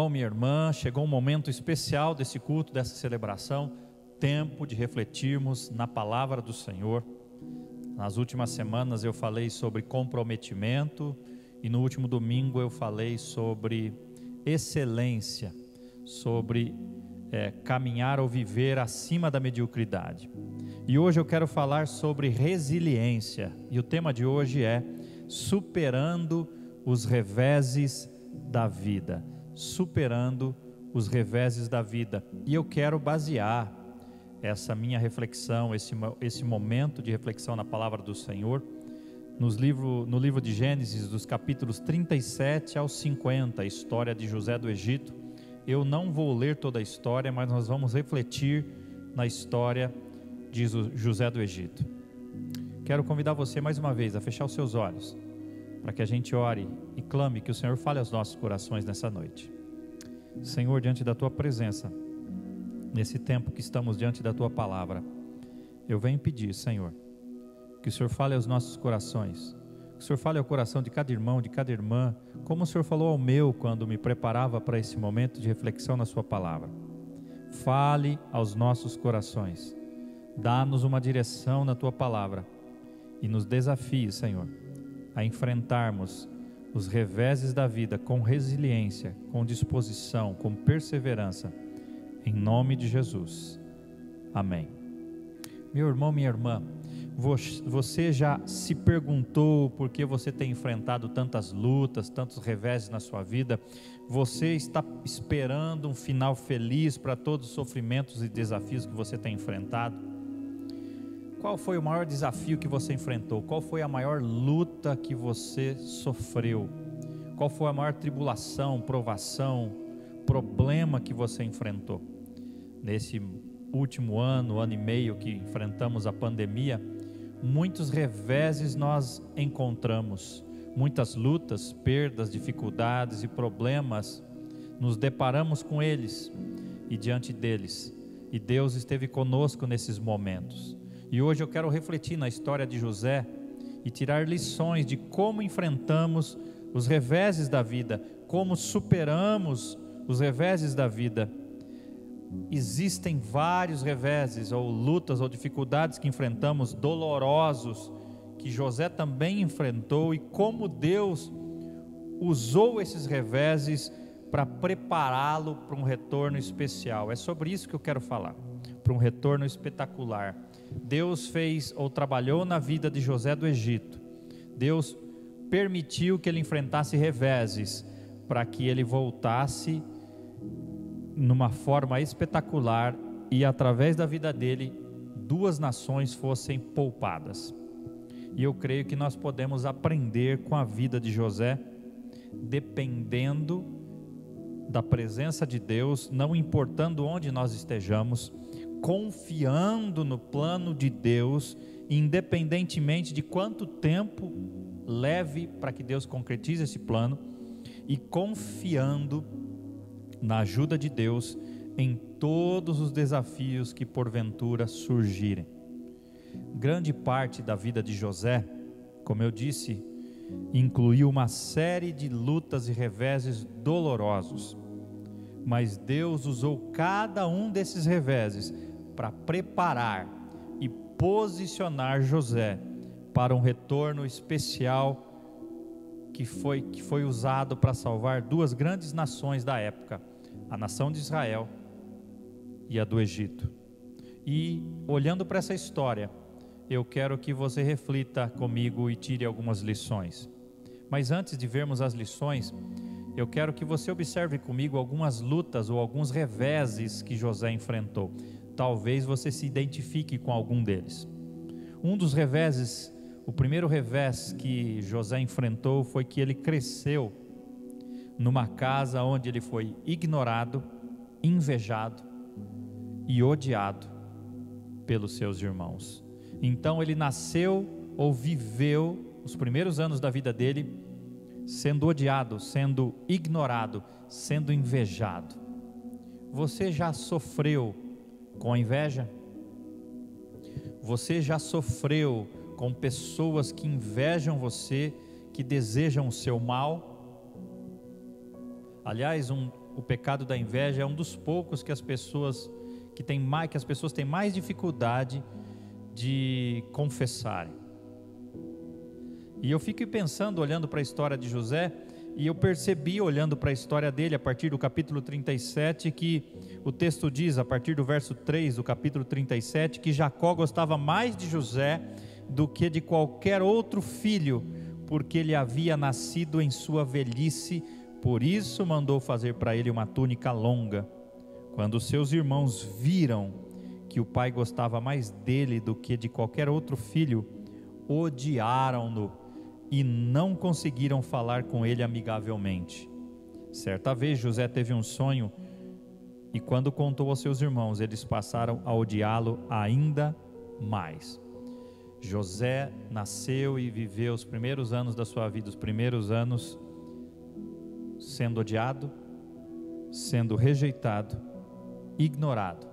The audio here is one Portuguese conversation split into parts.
irmão, minha irmã, chegou um momento especial desse culto, dessa celebração, tempo de refletirmos na palavra do Senhor. Nas últimas semanas eu falei sobre comprometimento e no último domingo eu falei sobre excelência, sobre caminhar ou viver acima da mediocridade. E hoje eu quero falar sobre resiliência, e o tema de hoje é superando os reveses da vida. Superando os reveses da vida. E eu quero basear essa minha reflexão, esse momento de reflexão na palavra do Senhor, no livro de Gênesis, dos capítulos 37 ao 50, a história de José do Egito. Eu não vou ler toda a história, mas nós vamos refletir na história de José do Egito. Quero convidar você mais uma vez a fechar os seus olhos, para que a gente ore e clame que o Senhor fale aos nossos corações nessa noite. Senhor, diante da Tua presença, nesse tempo que estamos diante da Tua palavra, eu venho pedir, Senhor, que o Senhor fale aos nossos corações, que o Senhor fale ao coração de cada irmão, de cada irmã, como o Senhor falou ao meu quando me preparava para esse momento de reflexão na Sua palavra. Fale aos nossos corações, dá-nos uma direção na Tua palavra e nos desafie, Senhor, a enfrentarmos os reveses da vida com resiliência, com disposição, com perseverança, em nome de Jesus. Amém. Meu irmão, minha irmã, você já se perguntou por que você tem enfrentado tantas lutas, tantos reveses na sua vida? Você está esperando um final feliz para todos os sofrimentos e desafios que você tem enfrentado? Qual foi o maior desafio que você enfrentou? Qual foi a maior luta que você sofreu? Qual foi a maior tribulação, provação, problema que você enfrentou? Nesse último ano e meio que enfrentamos a pandemia, muitos reveses nós encontramos, muitas lutas, perdas, dificuldades e problemas, nos deparamos com eles e diante deles, e Deus esteve conosco nesses momentos. E hoje eu quero refletir na história de José e tirar lições de como enfrentamos os reveses da vida, como superamos os reveses da vida. Existem vários reveses, ou lutas, ou dificuldades que enfrentamos, dolorosos, que José também enfrentou, e como Deus usou esses reveses para prepará-lo para um retorno especial. É sobre isso que eu quero falar, para um retorno espetacular. Deus fez ou trabalhou na vida de José do Egito. Deus permitiu que ele enfrentasse reveses para que ele voltasse numa forma espetacular e através da vida dele, duas nações fossem poupadas. E eu creio que nós podemos aprender com a vida de José, dependendo da presença de Deus, não importando onde nós estejamos, confiando no plano de Deus, independentemente de quanto tempo leve para que Deus concretize esse plano, e confiando na ajuda de Deus em todos os desafios que porventura surgirem. Grande parte da vida de José, como eu disse, incluiu uma série de lutas e reveses dolorosos, mas Deus usou cada um desses reveses para preparar e posicionar José para um retorno especial que foi usado para salvar duas grandes nações da época, a nação de Israel e a do Egito. E olhando para essa história, eu quero que você reflita comigo e tire algumas lições. Mas antes de vermos as lições, eu quero que você observe comigo algumas lutas ou alguns reveses que José enfrentou. Talvez você se identifique com algum deles. Um dos reveses, o primeiro revés que José enfrentou foi que ele cresceu numa casa onde ele foi ignorado, invejado e odiado pelos seus irmãos. Então ele nasceu ou viveu os primeiros anos da vida dele sendo odiado, sendo ignorado, sendo invejado. Você já sofreu com a inveja? Você já sofreu com pessoas que invejam você, que desejam o seu mal? Aliás, o pecado da inveja é um dos poucos que as pessoas têm mais dificuldade de confessarem. E eu fico pensando, olhando para a história de José, e eu percebi, olhando para a história dele, a partir do capítulo 37, que o texto diz, a partir do verso 3 do capítulo 37, que Jacó gostava mais de José do que de qualquer outro filho, porque ele havia nascido em sua velhice, por isso mandou fazer para ele uma túnica longa. Quando seus irmãos viram que o pai gostava mais dele do que de qualquer outro filho, odiaram-no e não conseguiram falar com ele amigavelmente. Certa vez José teve um sonho, e quando contou aos seus irmãos, eles passaram a odiá-lo ainda mais. José nasceu e viveu os primeiros anos da sua vida, os primeiros anos sendo odiado, sendo rejeitado, ignorado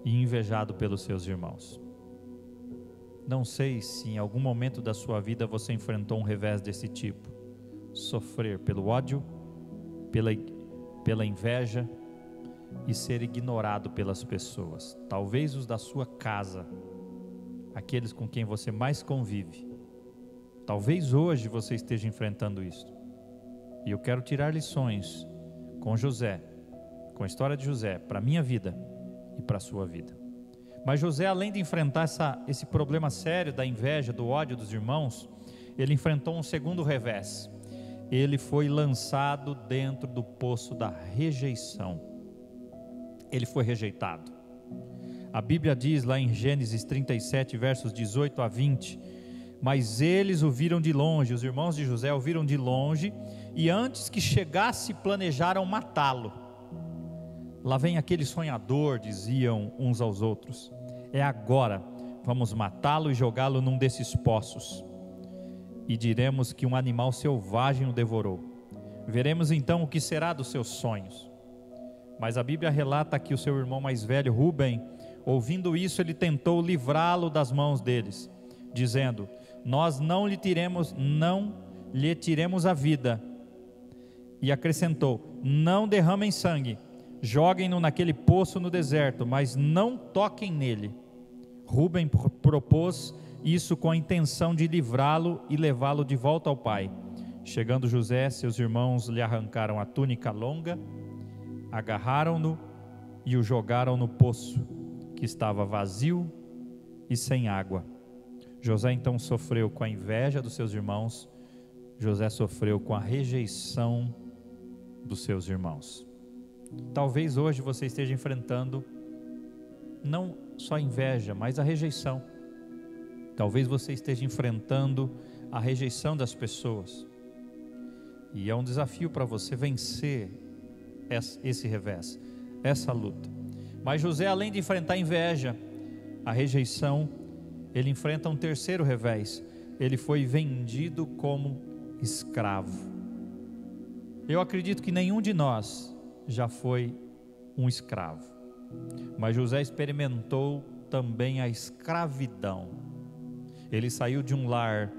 e invejado pelos seus irmãos. Não sei se em algum momento da sua vida você enfrentou um revés desse tipo. Sofrer pelo ódio, pela inveja e ser ignorado pelas pessoas. Talvez os da sua casa, aqueles com quem você mais convive. Talvez hoje você esteja enfrentando isso. E eu quero tirar lições com José, com a história de José, para a minha vida e para a sua vida. Mas José, além de enfrentar esse problema sério da inveja, do ódio dos irmãos, ele enfrentou um segundo revés. Ele foi lançado dentro do poço da rejeição. Ele foi rejeitado. A Bíblia diz lá em Gênesis 37, versos 18 a 20, mas eles o viram de longe, os irmãos de José o viram de longe, e antes que chegasse planejaram matá-lo. Lá vem aquele sonhador, diziam uns aos outros, é agora, vamos matá-lo e jogá-lo num desses poços, e diremos que um animal selvagem o devorou. Veremos então o que será dos seus sonhos. Mas a Bíblia relata que o seu irmão mais velho, Rubem, ouvindo isso, ele tentou livrá-lo das mãos deles, dizendo, nós não lhe tiremos a vida. E acrescentou, não derramem sangue, joguem-no naquele poço no deserto, mas não toquem nele. Rubem propôs isso com a intenção de livrá-lo e levá-lo de volta ao pai. Chegando José, seus irmãos lhe arrancaram a túnica longa, agarraram-no e o jogaram no poço, que estava vazio e sem água. José então sofreu com a inveja dos seus irmãos, José sofreu com a rejeição dos seus irmãos. Talvez hoje você esteja enfrentando não só a inveja, mas a rejeição. Talvez você esteja enfrentando a rejeição das pessoas. E é um desafio para você vencer esse revés, essa luta. Mas José, além de enfrentar a inveja, a rejeição, ele enfrenta um terceiro revés. Ele foi vendido como escravo. Eu acredito que nenhum de nós já foi um escravo, mas José experimentou também a escravidão. Ele saiu de um lar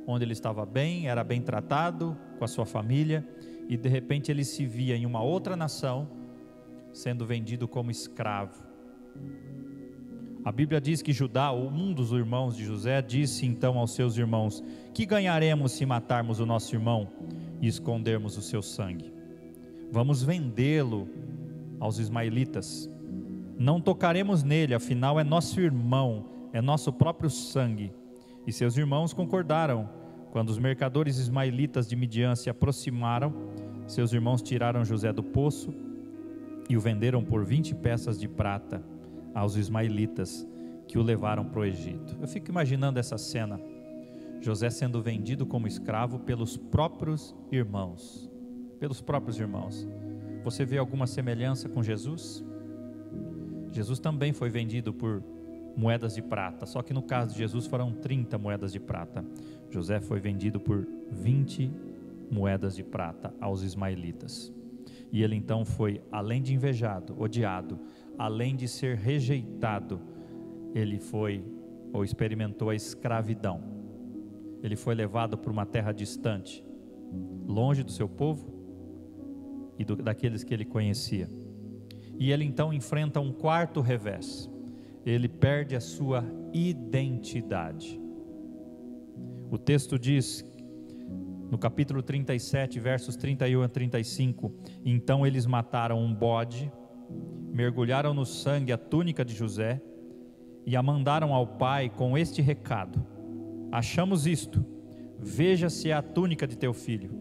onde ele estava bem, era bem tratado com a sua família, e de repente ele se via em uma outra nação, sendo vendido como escravo. A Bíblia diz que Judá, um dos irmãos de José, disse então aos seus irmãos, que ganharemos se matarmos o nosso irmão e escondermos o seu sangue? Vamos vendê-lo aos ismaelitas, não tocaremos nele, afinal é nosso irmão, é nosso próprio sangue. E seus irmãos concordaram. Quando os mercadores ismaelitas de Midian se aproximaram, seus irmãos tiraram José do poço e o venderam por 20 peças de prata aos ismaelitas, que o levaram para o Egito. Eu fico imaginando essa cena, José sendo vendido como escravo pelos próprios irmãos. Você vê alguma semelhança com Jesus? Jesus também foi vendido por moedas de prata, só que no caso de Jesus foram 30 moedas de prata. José foi vendido por 20 moedas de prata aos ismaelitas. E ele então foi, além de invejado, odiado, além de ser rejeitado, ele foi ou experimentou a escravidão. Ele foi levado para uma terra distante, longe do seu povo, e daqueles que ele conhecia. E ele então enfrenta um quarto revés. Ele perde a sua identidade. O texto diz, no capítulo 37, versos 31 a 35, então eles mataram um bode, mergulharam no sangue a túnica de José e a mandaram ao pai com este recado: achamos isto, veja se é a túnica de teu filho.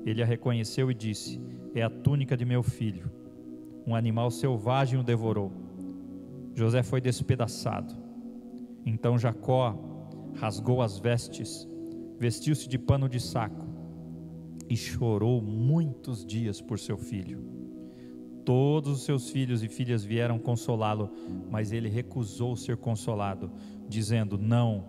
Ele a reconheceu e disse: é a túnica de meu filho. Um animal selvagem o devorou. José foi despedaçado. Então Jacó rasgou as vestes, vestiu-se de pano de saco e chorou muitos dias por seu filho. Todos os seus filhos e filhas vieram consolá-lo, mas ele recusou ser consolado, dizendo: não,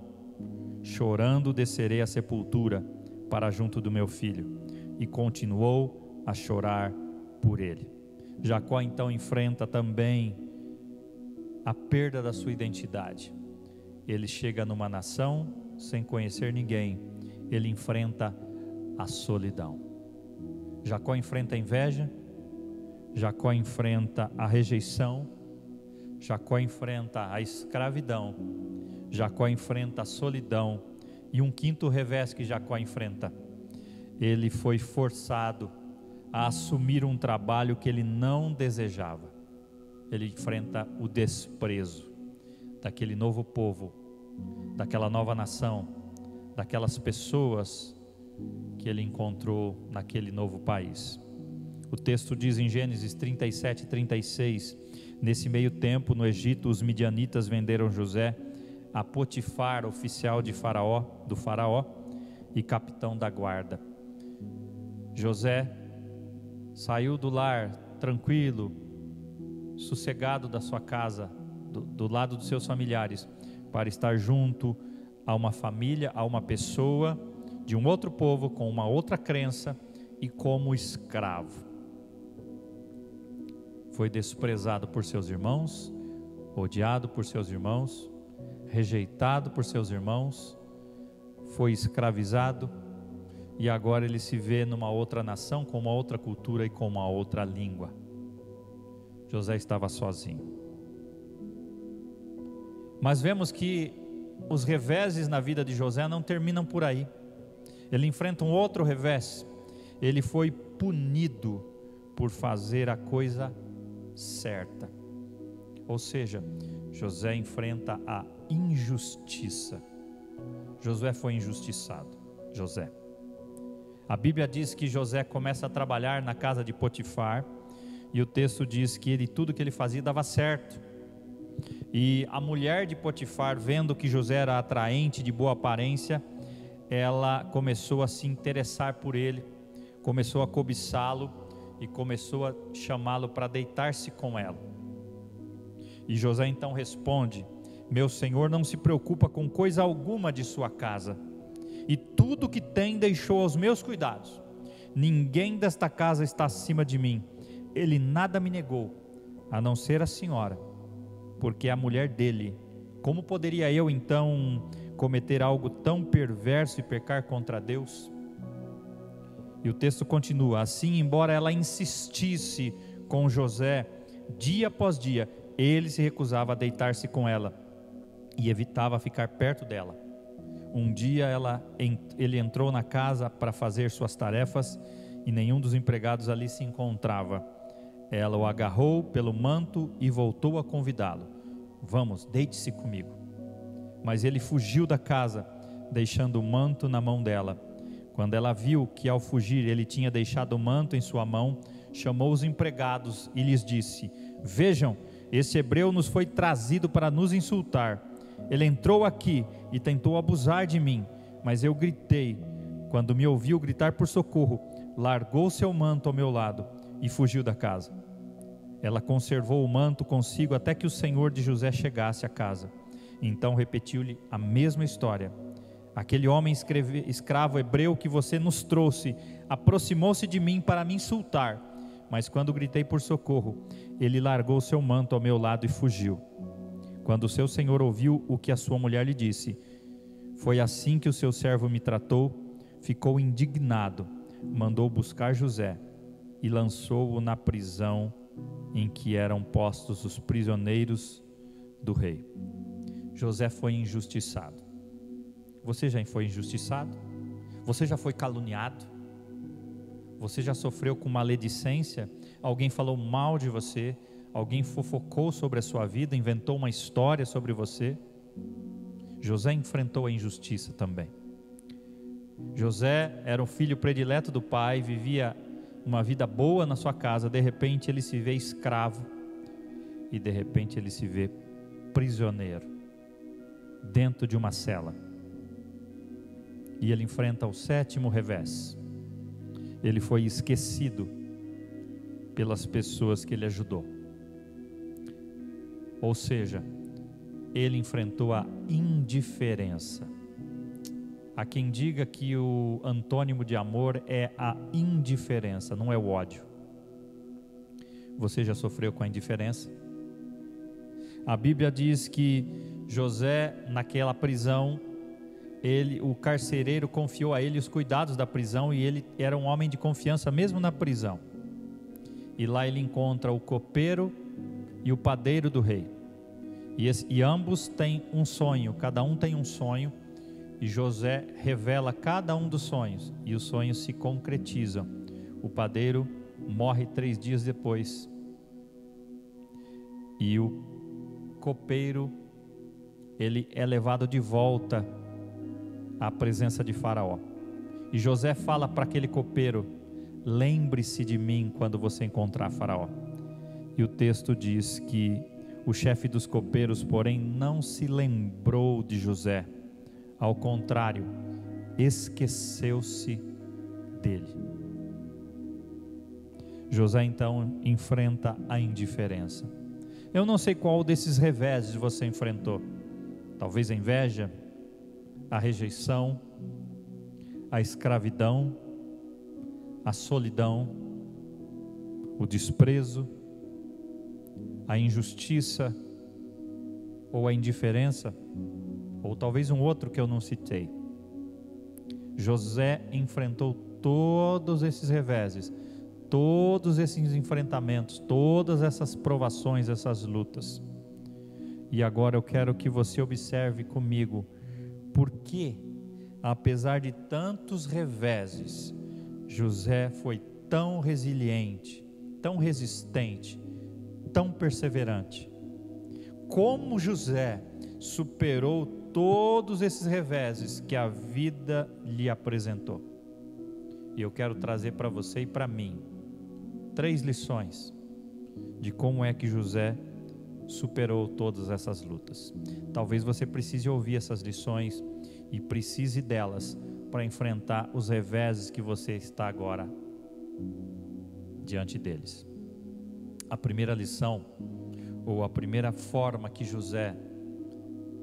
chorando descerei à sepultura para junto do meu filho. E continuou a chorar por ele. Jacó então enfrenta também a perda da sua identidade. Ele chega numa nação sem conhecer ninguém. Ele enfrenta a solidão. Jacó enfrenta a inveja. Jacó enfrenta a rejeição. Jacó enfrenta a escravidão. Jacó enfrenta a solidão. E um quinto revés que Jacó enfrenta: ele foi forçado a assumir um trabalho que ele não desejava. Ele enfrenta o desprezo daquele novo povo, daquela nova nação, daquelas pessoas que ele encontrou naquele novo país. O texto diz em Gênesis 37 e 36, nesse meio tempo no Egito os midianitas venderam José a Potifar, oficial do faraó e capitão da guarda. José saiu do lar tranquilo, sossegado da sua casa, do lado dos seus familiares, para estar junto a uma família, a uma pessoa de um outro povo, com uma outra crença, e como escravo. Foi desprezado por seus irmãos, odiado por seus irmãos, rejeitado por seus irmãos, foi escravizado, e agora ele se vê numa outra nação, com uma outra cultura e com uma outra língua. José estava sozinho. Mas vemos que os reveses na vida de José não terminam por aí. Ele enfrenta um outro revés. Ele foi punido por fazer a coisa certa. Ou seja, José enfrenta a injustiça. Josué foi injustiçado. José. A Bíblia diz que José começa a trabalhar na casa de Potifar, e o texto diz que tudo que ele fazia dava certo. E a mulher de Potifar, vendo que José era atraente, de boa aparência, ela começou a se interessar por ele, começou a cobiçá-lo e começou a chamá-lo para deitar-se com ela. E José então responde: meu senhor não se preocupa com coisa alguma de sua casa, e tudo que tem deixou aos meus cuidados. Ninguém desta casa está acima de mim. Ele nada me negou, a não ser a senhora, porque é a mulher dele. Como poderia eu então cometer algo tão perverso e pecar contra Deus? E o texto continua: assim, embora ela insistisse com José dia após dia, ele se recusava a deitar-se com ela e evitava ficar perto dela. Um dia ele entrou na casa para fazer suas tarefas e nenhum dos empregados ali se encontrava. Ela o agarrou pelo manto e voltou a convidá-lo: vamos, deite-se comigo. Mas ele fugiu da casa, deixando o manto na mão dela. Quando ela viu que ao fugir ele tinha deixado o manto em sua mão, chamou os empregados e lhes disse: vejam, esse hebreu nos foi trazido para nos insultar. Ele entrou aqui e tentou abusar de mim, mas eu gritei. Quando me ouviu gritar por socorro, largou seu manto ao meu lado e fugiu da casa. Ela conservou o manto consigo até que o senhor de José chegasse à casa. Então repetiu-lhe a mesma história. Aquele homem escravo hebreu que você nos trouxe aproximou-se de mim para me insultar, mas quando gritei por socorro, ele largou seu manto ao meu lado e fugiu. Quando o seu senhor ouviu o que a sua mulher lhe disse: foi assim que o seu servo me tratou, ficou indignado, mandou buscar José e lançou-o na prisão em que eram postos os prisioneiros do rei. José foi injustiçado. Você já foi injustiçado? Você já foi caluniado? Você já sofreu com maledicência? Alguém falou mal de você? Alguém fofocou sobre a sua vida, inventou uma história sobre você? José enfrentou a injustiça também. José era o filho predileto do pai, vivia uma vida boa na sua casa. De repente ele se vê escravo e de repente ele se vê prisioneiro dentro de uma cela, e ele enfrenta o 7º revés. Ele foi esquecido pelas pessoas que ele ajudou, ou seja, ele enfrentou a indiferença. Há quem diga que o antônimo de amor é a indiferença, não é o ódio. Você já sofreu com a indiferença? A Bíblia diz que José, naquela prisão, o carcereiro confiou a ele os cuidados da prisão, e ele era um homem de confiança mesmo na prisão. E lá ele encontra o copeiro e o padeiro do rei. E ambos têm um sonho, cada um tem um sonho, e José revela cada um dos sonhos, e os sonhos se concretizam. O padeiro morre 3 dias depois, e o copeiro, ele é levado de volta à presença de Faraó. E José fala para aquele copeiro: lembre-se de mim quando você encontrar Faraó. E o texto diz que o chefe dos copeiros, porém, não se lembrou de José. Ao contrário, esqueceu-se dele. José então enfrenta a indiferença. Eu não sei qual desses reveses você enfrentou. Talvez a inveja, a rejeição, a escravidão, a solidão, o desprezo, a injustiça ou a indiferença, ou talvez um outro que eu não citei. José enfrentou todos esses reveses, todos esses enfrentamentos, todas essas provações, essas lutas. E agora eu quero que você observe comigo por que, apesar de tantos reveses, José foi tão resiliente, tão resistente, tão perseverante. Como José superou todos esses reveses que a vida lhe apresentou. E eu quero trazer para você e para mim 3 lições de como é que José superou todas essas lutas. Talvez você precise ouvir essas lições e precise delas para enfrentar os reveses que você está agora diante deles. A primeira lição, ou a primeira forma que José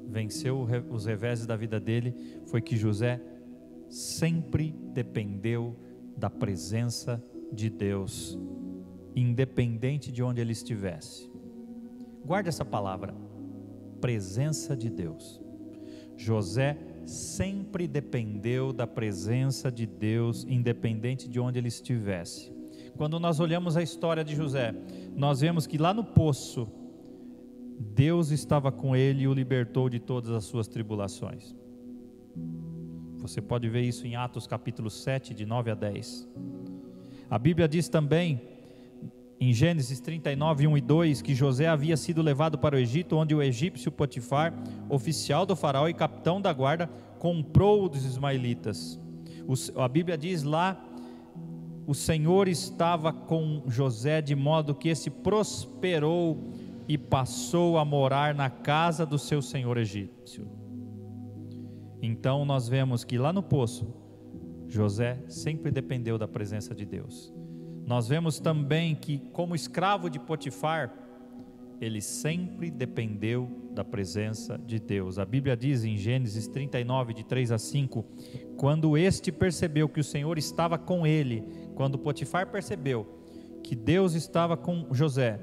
venceu os reveses da vida dele, foi que José sempre dependeu da presença de Deus, independente de onde ele estivesse. Guarde essa palavra, presença de Deus. José sempre dependeu da presença de Deus, independente de onde ele estivesse. Quando nós olhamos a história de José, nós vemos que lá no poço, Deus estava com ele e o libertou de todas as suas tribulações. Você pode ver isso em Atos capítulo 7, de 9 a 10. A Bíblia diz também, em Gênesis 39, 1 e 2, que José havia sido levado para o Egito, onde o egípcio Potifar, oficial do faraó e capitão da guarda, comprou dos ismaelitas. A Bíblia diz lá, o Senhor estava com José, de modo que esse prosperou e passou a morar na casa do seu senhor egípcio. Então nós vemos que lá no poço, José sempre dependeu da presença de Deus. Nós vemos também que, como escravo de Potifar, ele sempre dependeu da presença de Deus. A Bíblia diz em Gênesis 39, de 3 a 5, quando este percebeu que o Senhor estava com ele, quando Potifar percebeu que Deus estava com José,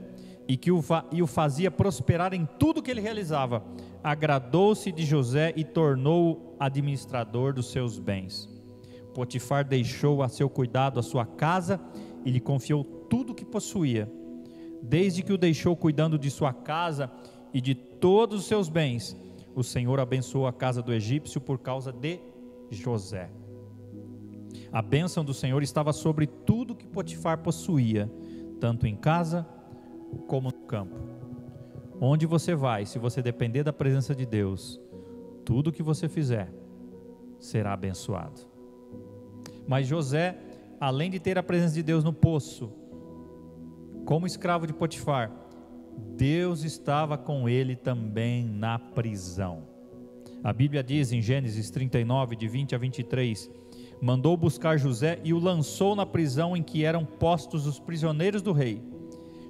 e que o fazia prosperar em tudo que ele realizava, agradou-se de José e tornou-o administrador dos seus bens. Potifar deixou a seu cuidado a sua casa e lhe confiou tudo o que possuía. Desde que o deixou cuidando de sua casa e de todos os seus bens, o Senhor abençoou a casa do egípcio por causa de José. A bênção do Senhor estava sobre tudo que Potifar possuía, tanto em casa como no campo. Onde você vai, se você depender da presença de Deus, tudo que você fizer será abençoado. Mas José, além de ter a presença de Deus no poço, como escravo de Potifar, Deus estava com ele também na prisão. A Bíblia diz em Gênesis 39, de 20 a 23, mandou buscar José e o lançou na prisão em que eram postos os prisioneiros do rei.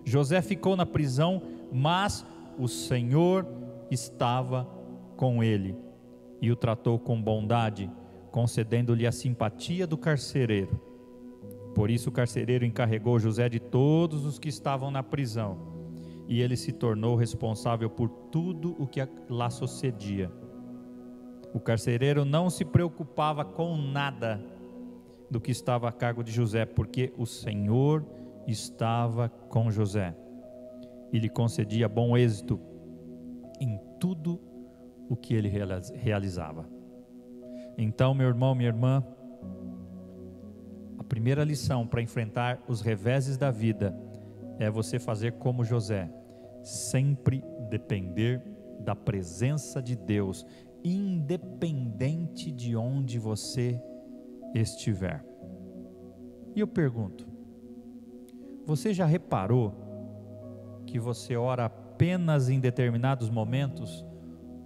José ficou na prisão, mas o Senhor estava com ele e o tratou com bondade, concedendo-lhe a simpatia do carcereiro. Por isso o carcereiro encarregou José de todos os que estavam na prisão, e ele se tornou responsável por tudo o que lá sucedia. O carcereiro não se preocupava com nada do que estava a cargo de José, porque o Senhor estava com José e lhe concedia bom êxito em tudo o que ele realizava. Então, meu irmão, minha irmã, a primeira lição para enfrentar os reveses da vida é você fazer como José, sempre depender da presença de Deus, independente de onde você estiver. E eu pergunto, você já reparou que você ora apenas em determinados momentos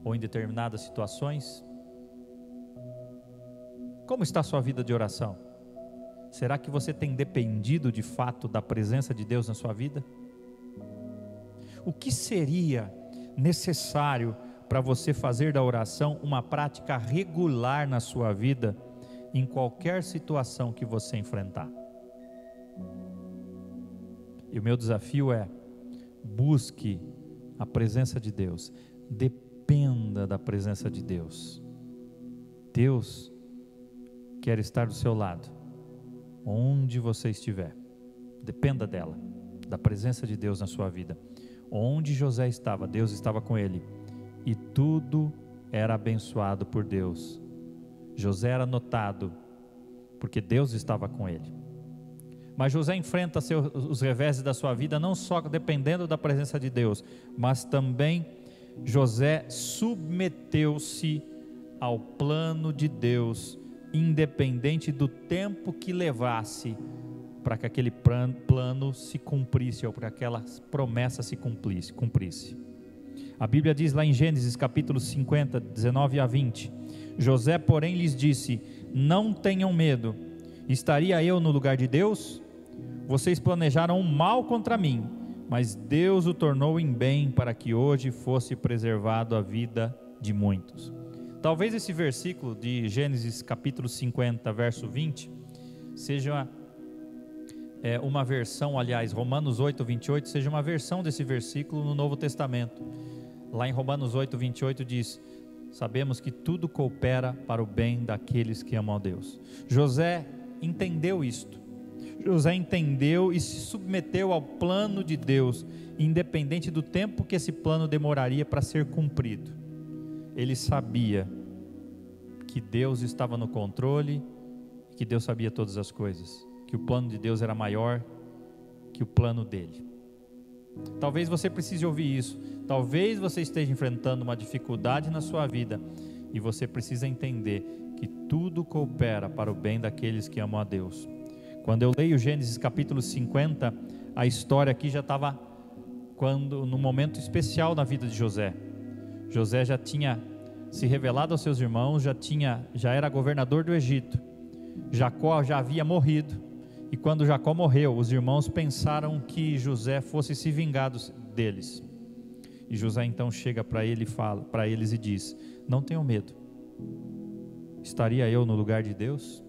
ou em determinadas situações? Como está a sua vida de oração? Será que você tem dependido de fato da presença de Deus na sua vida? O que seria necessário para você fazer da oração uma prática regular na sua vida, em qualquer situação que você enfrentar? E o meu desafio é: busque a presença de Deus, dependa da presença de Deus. Deus quer estar do seu lado, onde você estiver. Dependa dela, da presença de Deus na sua vida. Onde José estava, Deus estava com ele, e tudo era abençoado por Deus. José era notado, porque Deus estava com ele. Mas José enfrenta os reveses da sua vida, não só dependendo da presença de Deus, mas também José submeteu-se ao plano de Deus, independente do tempo que levasse para que aquele plano se cumprisse, ou para que aquela promessa se cumprisse. A Bíblia diz lá em Gênesis capítulo 50, 19 a 20, José porém lhes disse: não tenham medo, estaria eu no lugar de Deus? Vocês planejaram um mal contra mim, mas Deus o tornou em bem, para que hoje fosse preservado a vida de muitos. Talvez esse versículo de Gênesis capítulo 50, verso 20, seja uma versão, aliás, Romanos 8, 28, seja uma versão desse versículo no Novo Testamento. Lá em Romanos 8, 28 diz: sabemos que tudo coopera para o bem daqueles que amam a Deus. José entendeu isto. José entendeu e se submeteu ao plano de Deus, independente do tempo que esse plano demoraria para ser cumprido. Ele sabia que Deus estava no controle, que Deus sabia todas as coisas, que o plano de Deus era maior que o plano dele. Talvez você precise ouvir isso. Talvez você esteja enfrentando uma dificuldade na sua vida e você precisa entender que tudo coopera para o bem daqueles que amam a Deus. Quando eu leio Gênesis capítulo 50, a história aqui já estava no momento especial na vida de José. José já tinha se revelado aos seus irmãos, já era governador do Egito. Jacó já havia morrido, e quando Jacó morreu, os irmãos pensaram que José fosse se vingar deles. E José então chega para eles e diz: não tenham medo, estaria eu no lugar de Deus?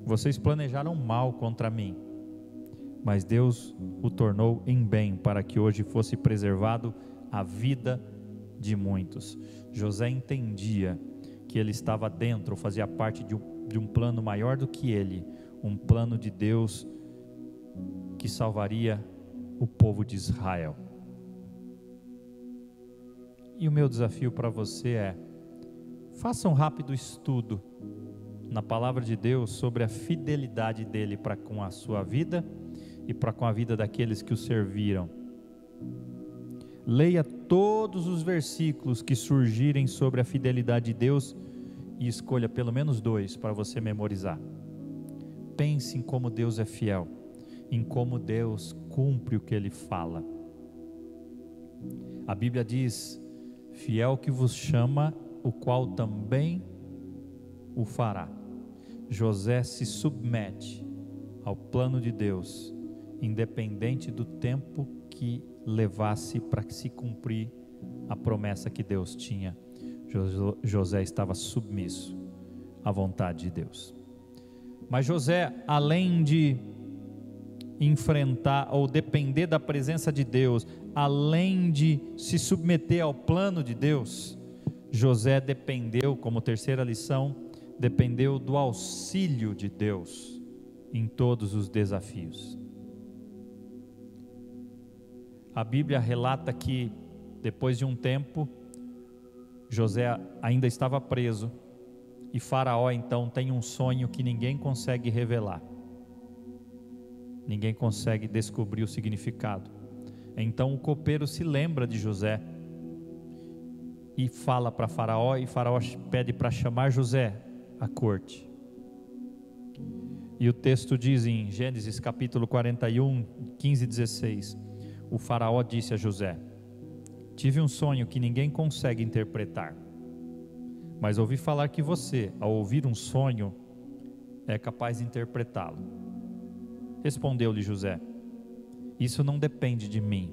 Vocês planejaram mal contra mim, mas Deus o tornou em bem, para que hoje fosse preservado a vida de muitos. José entendia que ele estava dentro, fazia parte de um plano maior do que ele, um plano de Deus que salvaria o povo de Israel. E o meu desafio para você é: faça um rápido estudo na palavra de Deus sobre a fidelidade dele para com a sua vida e para com a vida daqueles que o serviram. Leia todos os versículos que surgirem sobre a fidelidade de Deus e escolha pelo menos 2 para você memorizar. Pense em como Deus é fiel, em como Deus cumpre o que Ele fala. A Bíblia diz: fiel que vos chama, o qual também o fará. José se submete ao plano de Deus, independente do tempo que levasse para se cumprir a promessa que Deus tinha. José estava submisso à vontade de Deus. Mas José, além de enfrentar ou depender da presença de Deus, além de se submeter ao plano de Deus, José dependeu, como terceira lição, dependeu do auxílio de Deus em todos os desafios. A Bíblia relata que, depois de um tempo, José ainda estava preso, e Faraó então tem um sonho que ninguém consegue revelar, ninguém consegue descobrir o significado. Então o copeiro se lembra de José e fala para Faraó, e Faraó pede para chamar José à corte. E o texto diz em Gênesis capítulo 41, 15 e 16: o Faraó disse a José: tive um sonho que ninguém consegue interpretar, mas ouvi falar que você, ao ouvir um sonho, é capaz de interpretá-lo. Respondeu-lhe José: isso não depende de mim,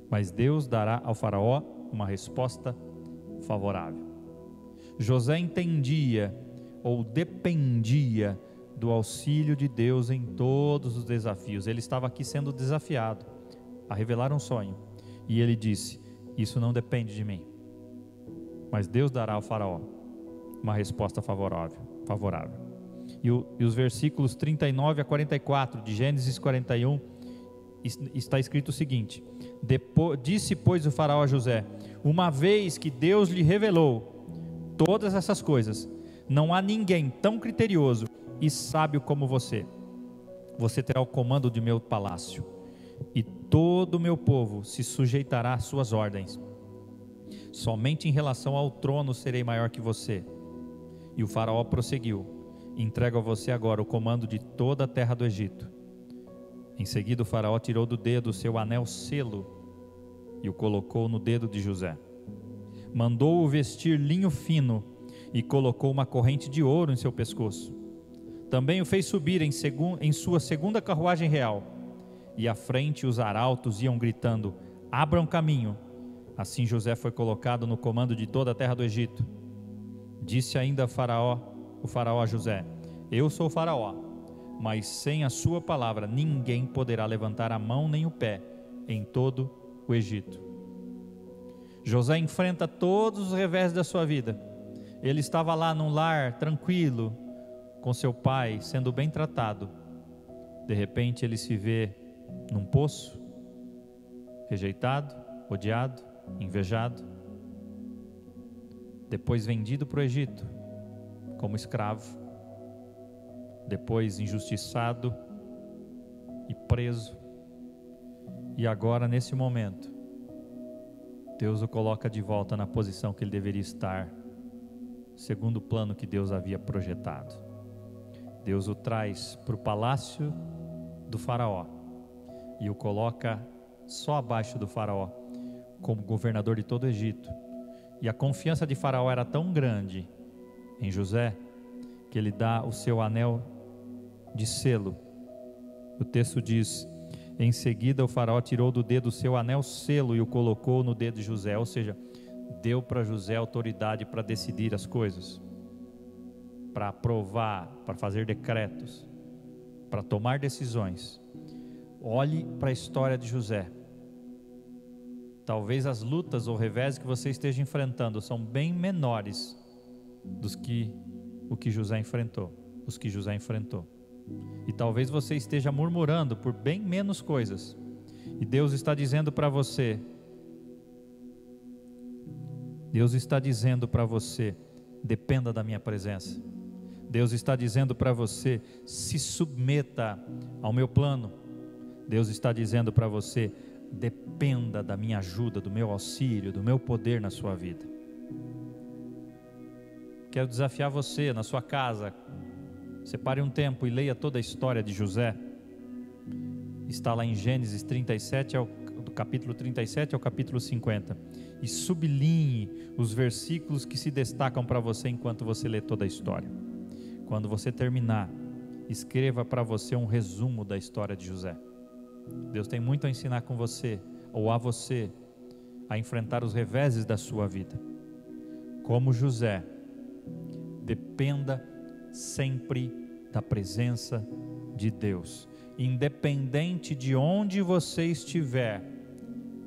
mas Deus dará ao Faraó uma resposta favorável. José entendia ou dependia do auxílio de Deus em todos os desafios. Ele estava aqui sendo desafiado a revelar um sonho, e ele disse: isso não depende de mim, mas Deus dará ao Faraó uma resposta favorável. E os versículos 39 a 44 de Gênesis 41 está escrito o seguinte: disse pois o Faraó a José: uma vez que Deus lhe revelou todas essas coisas, não há ninguém tão criterioso e sábio como você. Você terá o comando de meu palácio, e todo o meu povo se sujeitará às suas ordens. Somente em relação ao trono serei maior que você. E o Faraó prosseguiu: entrego a você agora o comando de toda a terra do Egito. Em seguida o Faraó tirou do dedo o seu anel selo e o colocou no dedo de José. Mandou-o vestir linho fino e colocou uma corrente de ouro em seu pescoço. Também o fez subir em sua segunda carruagem real, e à frente os arautos iam gritando: abram caminho. Assim José foi colocado no comando de toda a terra do Egito. Disse ainda o Faraó a José: eu sou o Faraó, mas sem a sua palavra ninguém poderá levantar a mão nem o pé em todo o Egito. José enfrenta todos os revés da sua vida. Ele estava lá num lar tranquilo, com seu pai, sendo bem tratado. De repente ele se vê num poço, rejeitado, odiado, invejado. Depois vendido para o Egito como escravo. Depois injustiçado e preso. E agora, nesse momento, Deus o coloca de volta na posição que ele deveria estar, segundo o plano que Deus havia projetado. Deus o traz para o palácio do Faraó e o coloca só abaixo do Faraó, como governador de todo o Egito. E a confiança de Faraó era tão grande em José, que ele dá o seu anel de selo. O texto diz: em seguida o Faraó tirou do dedo o seu anel selo e o colocou no dedo de José. Ou seja, deu para José autoridade para decidir as coisas, para aprovar, para fazer decretos, para tomar decisões. Olhe para a história de José. Talvez as lutas ou revés que você esteja enfrentando são bem menores dos que o que José enfrentou, os que José enfrentou. E talvez você esteja murmurando por bem menos coisas. E Deus está dizendo para você, dependa da minha presença. Deus está dizendo para você, se submeta ao meu plano. Deus está dizendo para você, dependa da minha ajuda, do meu auxílio, do meu poder na sua vida. Quero desafiar você na sua casa, separe um tempo e leia toda a história de José. Está lá em Gênesis 37, do capítulo 37 ao capítulo 50. E sublinhe os versículos que se destacam para você enquanto você lê toda a história. Quando você terminar, escreva para você um resumo da história de José. Deus tem muito a ensinar com você, ou a você, a enfrentar os reveses da sua vida. Como José, dependa sempre da presença de Deus. Independente de onde você estiver,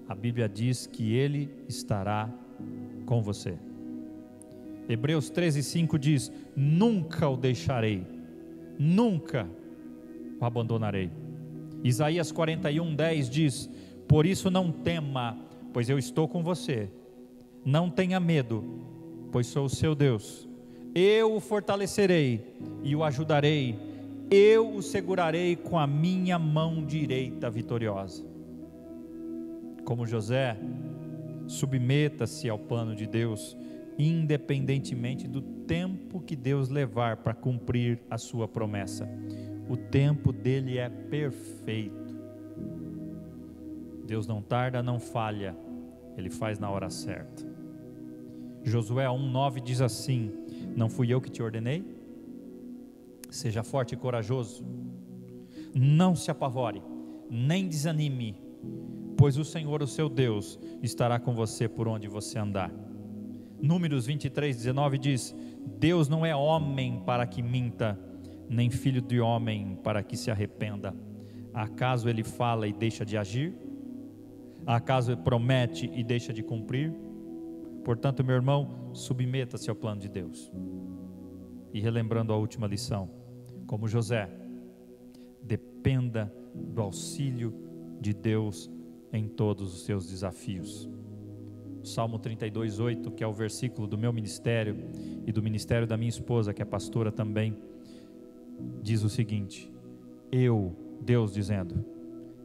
a Bíblia diz que Ele estará com você. Hebreus 13:5 diz, nunca o deixarei, nunca o abandonarei. Isaías 41:10 diz, por isso não tema, pois eu estou com você. Não tenha medo, pois sou o seu Deus. Eu o fortalecerei e o ajudarei. Eu o segurarei com a minha mão direita vitoriosa. Como José, submeta-se ao plano de Deus, independentemente do tempo que Deus levar para cumprir a sua promessa. O tempo dele é perfeito. Deus não tarda, não falha, Ele faz na hora certa. Josué 1:9 diz assim, não fui eu que te ordenei? Seja forte e corajoso, não se apavore, nem desanime, pois o Senhor, o seu Deus, estará com você por onde você andar. Números 23:19 diz, Deus não é homem para que minta, nem filho de homem para que se arrependa. Acaso Ele fala e deixa de agir? Acaso Ele promete e deixa de cumprir? Portanto, meu irmão, submeta-se ao plano de Deus. E relembrando a última lição, como José, dependa do auxílio de Deus em todos os seus desafios. Salmo 32:8, que é o versículo do meu ministério e do ministério da minha esposa, que é pastora também, diz o seguinte, Deus dizendo,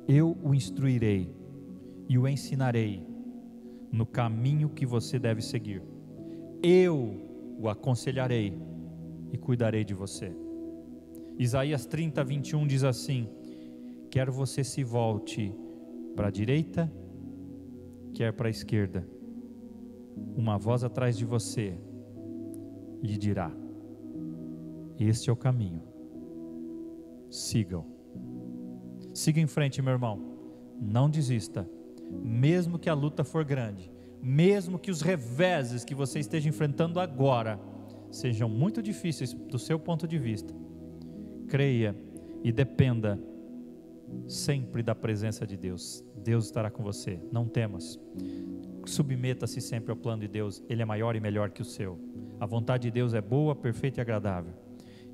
eu o instruirei e o ensinarei no caminho que você deve seguir. Eu o aconselharei e cuidarei de você. Isaías 30:21 diz assim, quer você se volte para a direita, quer para a esquerda, uma voz atrás de você lhe dirá, este é o caminho, siga-o. Siga em frente, meu irmão, não desista, mesmo que a luta for grande, mesmo que os reveses que você esteja enfrentando agora sejam muito difíceis do seu ponto de vista, creia e dependa sempre da presença de Deus. Deus estará com você, não temas. Submeta-se sempre ao plano de Deus, Ele é maior e melhor que o seu. A vontade de Deus é boa, perfeita e agradável.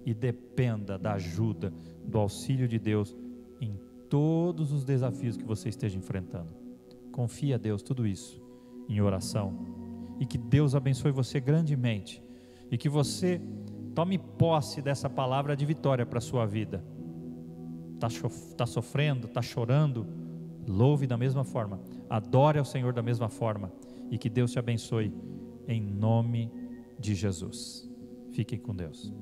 E dependa da ajuda, do auxílio de Deus em todos os desafios que você esteja enfrentando. Confie a Deus tudo isso em oração, e que Deus abençoe você grandemente, e que você tome posse dessa palavra de vitória para a sua vida. Está sofrendo, está chorando, louve da mesma forma, adore ao Senhor da mesma forma, e que Deus te abençoe em nome de Jesus. Fiquem com Deus.